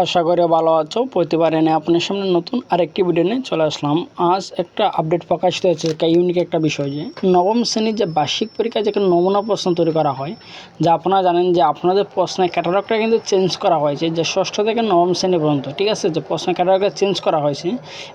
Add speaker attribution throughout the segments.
Speaker 1: আশা করি ভালো আছো। প্রতিবার এনে আপনার সামনে নতুন আরেকটি ভিডিও নিয়ে চলে আসলাম। আজ একটা আপডেট প্রকাশিত হয়েছে, ইউনিক একটা বিষয় যে নবম শ্রেণীর যে বার্ষিক পরীক্ষা যেখানে নমুনা প্রশ্ন তৈরি করা হয়, যা আপনারা জানেন যে আপনাদের প্রশ্নের ক্যাটালগটা কিন্তু চেঞ্জ করা হয়েছে, যে ষষ্ঠ থেকে নবম শ্রেণী পর্যন্ত। ঠিক আছে, যে প্রশ্নের ক্যাটালগটা চেঞ্জ করা হয়েছে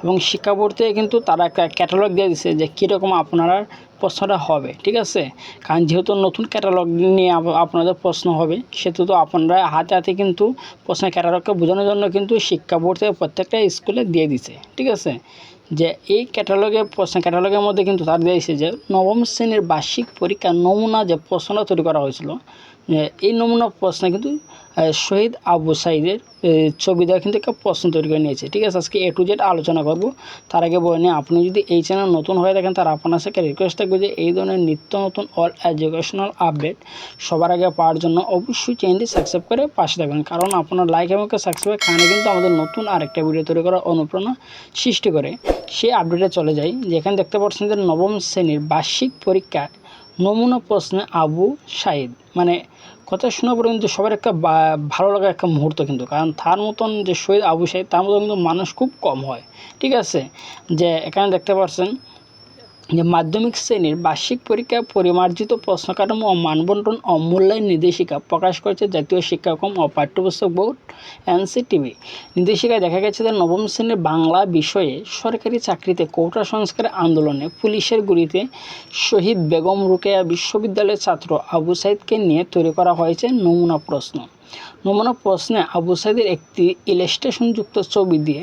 Speaker 1: এবং শিক্ষা বোর্ড থেকে কিন্তু তারা একটা ক্যাটালগ দিয়ে দিচ্ছে যে কীরকম আপনারা প্রশ্নটা হবে। ঠিক আছে, কারণ যেহেতু নতুন ক্যাটালগ নিয়ে আপনাদের প্রশ্ন হবে, সেহেতু তো আপনারা হাতে হাতে কিন্তু প্রশ্নের ক্যাটালগকে বোঝানোর জন্য কিন্তু শিক্ষা বোর্ড থেকে প্রত্যেকটা স্কুলে দিয়ে দিছে। ঠিক আছে, যে এই প্রশ্ন ক্যাটালগের মধ্যে কিন্তু তার দিয়েছে যে নবম শ্রেণীর বার্ষিক পরীক্ষার নমুনা যে প্রশ্নটা তৈরি করা হয়েছিল, এই নমুনা প্রশ্নে কিন্তু শহীদ আবু সাঈদের ছবি দেওয়া কিন্তু একটা প্রশ্ন তৈরি করে নিয়েছে। ঠিক আছে, আজকে A to Z আলোচনা করব। তার আগে বলে আপনি যদি এই চ্যানেল নতুন হয়ে থাকেন, তার আপনার সাথে রিকোয়েস্ট থাকবে যে এই ধরনের নিত্য নতুন অল এডুকেশনাল আপডেট সবার আগে পাওয়ার জন্য অবশ্যই চ্যানেলটি সাবস্ক্রাইব করে পাশে থাকবেন, কারণ আপনার লাইক এবং সাবস্ক্রাইব খানে কিন্তু আমাদের নতুন আরেকটা ভিডিও তৈরি করার অনুপ্রেরণা সৃষ্টি করে। সেই আপডেটে চলে যাই, যেখানে দেখতে পাচ্ছেন যে নবম শ্রেণীর বার্ষিক পরীক্ষার নমুনা প্রশ্নে আবু সাঈদ, মানে কথা শোনা পর্যন্ত সবার একটা ভালো লাগার একটা মুহূর্ত কিন্তু, কারণ তার মতন যে শহীদ আবু সাঈদ, তার মতন কিন্তু মানুষ খুব কম হয়। ঠিক আছে, যে এখানে দেখতে পাচ্ছেন যে মাধ্যমিক শ্রেণীর বার্ষিক পরীক্ষা পরিমার্জিত প্রশ্ন কাঠামো ও মানবন্টন ও মূল্যায়ন নির্দেশিকা প্রকাশ করেছে জাতীয় শিক্ষাক্রম ও পাঠ্যপুস্তক বোর্ড NCTB। নির্দেশিকায় দেখা গেছে যে নবম শ্রেণীর বাংলা বিষয়ে সরকারি চাকরিতে কোটা সংস্কার আন্দোলনে পুলিশের গুলিতে শহীদ বেগম রোকেয়া বিশ্ববিদ্যালয়ের ছাত্র আবু সাঈদকে নিয়ে তৈরি করা হয়েছে নমুনা প্রশ্ন। নমুনা প্রশ্নে আবু সাঈদের একটি ইলাস্ট্রেশনযুক্ত ছবি দিয়ে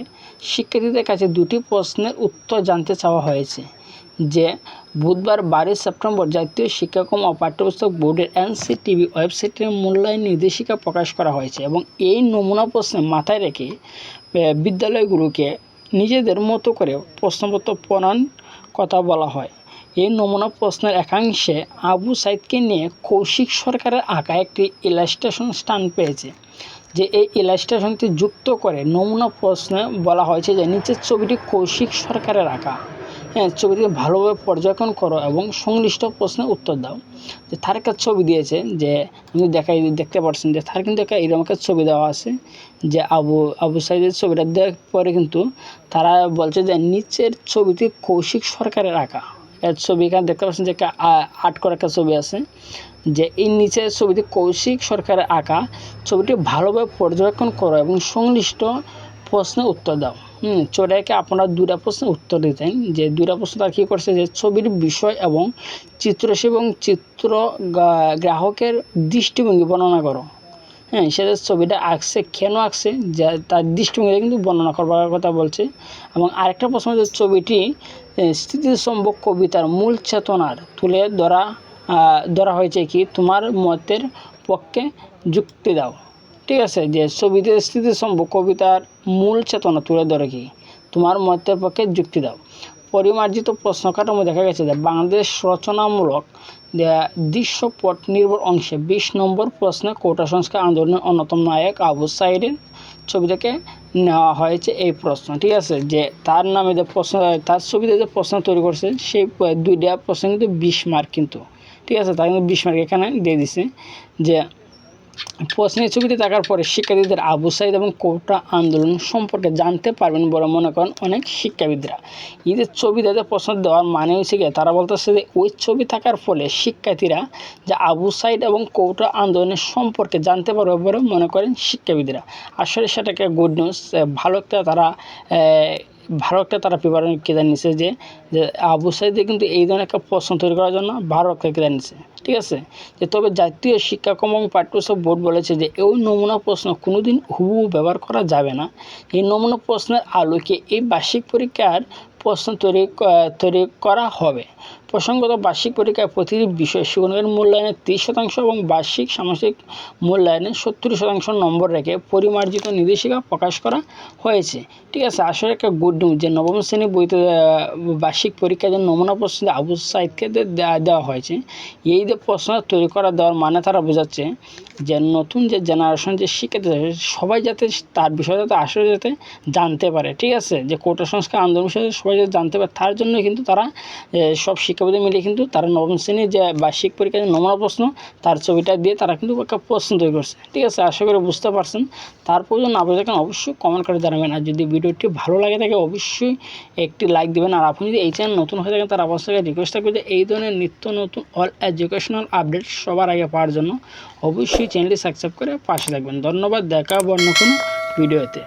Speaker 1: শিক্ষার্থীদের কাছে দুটি প্রশ্নের উত্তর জানতে চাওয়া হয়েছে, যে বুধবার 12 সেপ্টেম্বর জাতীয় শিক্ষাক্রম ও পাঠ্যপুস্তক বোর্ডের NCTB ওয়েবসাইটের মূল্যায়ন নির্দেশিকা প্রকাশ করা হয়েছে এবং এই নমুনা প্রশ্নে মাথায় রেখে বিদ্যালয়গুলোকে নিজেদের মতো করে প্রশ্নপত্র প্রণয়ন কথা বলা হয়। এই নমুনা প্রশ্নের একাংশে আবু সাঈদকে নিয়ে কৌশিক সরকারের আঁকা একটি ইলাস্ট্রেশন স্থান পেয়েছে, যে এই ইলাস্ট্রেশনটি যুক্ত করে নমুনা প্রশ্নে বলা হয়েছে যে নিচের ছবিটি কৌশিক সরকারের আঁকা। ছবিটিকে ভালোভাবে পর্যবেক্ষণ করো এবং সংশ্লিষ্ট প্রশ্নের উত্তর দাও। যে তার একটা ছবি দিয়েছে, যে আপনি দেখতে পাচ্ছেন যে তার কিন্তু একটা এরকম একটা ছবি দেওয়া আছে, যে আবু সাঈদের ছবিটা দেওয়ার পরে কিন্তু তারা বলছে যে নিচের ছবিটি কৌশিক সরকারের আঁকা। এর ছবি এখানে দেখতে পাচ্ছেন যে একটা আর্ট করা একটা ছবি আছে, যে এই নিচের ছবিটি কৌশিক সরকারের আঁকা। ছবিটি ভালোভাবে পর্যবেক্ষণ করো এবং সংশ্লিষ্ট প্রশ্নের উত্তর দাও। ছবিটাকে আপনারা দুটা প্রশ্নের উত্তর দিতেন, যে দুটা প্রশ্ন তার কী করছে, যে ছবির বিষয় এবং চিত্রশিল্পী এবং চিত্র গ্রাহকের দৃষ্টিভঙ্গি বর্ণনা করো। সেটা ছবিটা আঁকছে, কেন আঁকছে, যা তার দৃষ্টিভঙ্গি কিন্তু বর্ণনা করবার কথা বলছে। এবং আরেকটা প্রশ্ন, যে ছবিটি স্মৃতিস্তম্ভ কবিতার মূল চেতনার তুলে ধরা হয়েছে কি, তোমার মতের পক্ষে যুক্তি দাও। ঠিক আছে, যে ছবিতে স্মৃতিস্তম্ভ কবিতার মূল চেতনা তুলে ধরে কি, তোমার মতের পক্ষে যুক্তি দাও। পরিমার্জিত প্রশ্ন কাঠামো দেখা গেছে যে বাংলাদেশ রচনামূলক দৃশ্যপট নির্ভর অংশে 20 নম্বর প্রশ্নে কোটা সংস্কার আন্দোলনের অন্যতম নায়ক আবু সাঈদের ছবি থেকে নেওয়া হয়েছে এই প্রশ্ন। ঠিক আছে, যে তার নামে যে প্রশ্ন, তার ছবিতে যে প্রশ্ন তৈরি করছে, সেই দুইটা প্রশ্ন কিন্তু 20 মার্ক কিন্তু। ঠিক আছে, তার কিন্তু 20 মার্ক এখানে দিয়ে দিছে। যে প্রশ্নের ছবিটি দেখার পরে শিক্ষার্থীদের আবু সাঈদ এবং কোটা আন্দোলন সম্পর্কে জানতে পারবেন বলে মনে করেন অনেক শিক্ষাবিদরা। এই যে ছবি দেখে প্রশ্ন দেওয়ার মানে হচ্ছে গিয়ে, তারা বলতেছে যে ওই ছবি থাকার ফলে শিক্ষার্থীরা যে আবু সাঈদ এবং কোটা আন্দোলনের সম্পর্কে জানতে পারবে বলে মনে করেন শিক্ষাবিদরা। আসলে সেটাকে গুড নিউজ, ভালো একটা তারা প্রিপারেশন কেটে নিছে, যে আবু সাঈদে কিন্তু এই ধরনের একটা প্রশ্ন তৈরি করার জন্য ভালো একটা কেটে নিছে। ঠিক আছে, যে তবে জাতীয় শিক্ষাক্রম এবং পাঠ্যপুস্তক বোর্ড বলেছে যে এই নমুনা প্রশ্ন কোনোদিন হুবহু ব্যবহার করা যাবে না। এই নমুনা প্রশ্নের আলোকে এই বার্ষিক পরীক্ষার প্রশ্ন তৈরি করা হবে। প্রসঙ্গত বার্ষিক পরীক্ষায় প্রতিটি বিষয় সুগণের মূল্যায়নে 30% এবং বার্ষিক সামষ্টিক মূল্যায়নে 70% নম্বর রেখে পরিমার্জিত নির্দেশিকা প্রকাশ করা হয়েছে। ঠিক আছে, আসলে একটা গুড নিউজ যে নবম শ্রেণী বইতে বার্ষিক পরীক্ষায় যে নমুনা প্রশ্ন আবু সাঈদকে দেওয়া হয়েছে, এই যে প্রশ্ন তৈরি দেওয়ার মানে তারা বোঝাচ্ছে যে নতুন যে জেনারেশন যে শিক্ষার্থী সবাই যাতে তার বিষয়ে যাতে আসলে যাতে জানতে পারে। ঠিক আছে, যে কোটা সংস্কার আন্দোলন বিষয়ে সবাই যাতে জানতে পারে, তার জন্য কিন্তু তারা সব শিক্ষা পরীক্ষা মিলিয়ে কিন্তু তারা নবম শ্রেণীর যে বার্ষিক পরীক্ষার নমুনা প্রশ্ন তার ছবিটা দিয়ে তারা কিন্তু একটা প্রশ্ন তৈরি করছে। ঠিক আছে, আশা করি বুঝতে পারছেন। তারপর যদি না বুঝে থাকেন অবশ্যই কমেন্ট করে জানাবেন। আর যদি ভিডিওটি ভালো লাগে থাকে অবশ্যই একটি লাইক দেবেন। আর আপনি যদি এই চ্যানেল নতুন হয়ে থাকেন তার অবশ্যই রিকোয়েস্ট থাকবে যে এই ধরনের নিত্য নতুন অল এডুকেশনাল আপডেট সবার আগে পাওয়ার জন্য অবশ্যই চ্যানেলটি সাবস্ক্রাইব করে পাশে থাকবেন। ধন্যবাদ, দেখা হবে অন্য কোনো ভিডিওতে।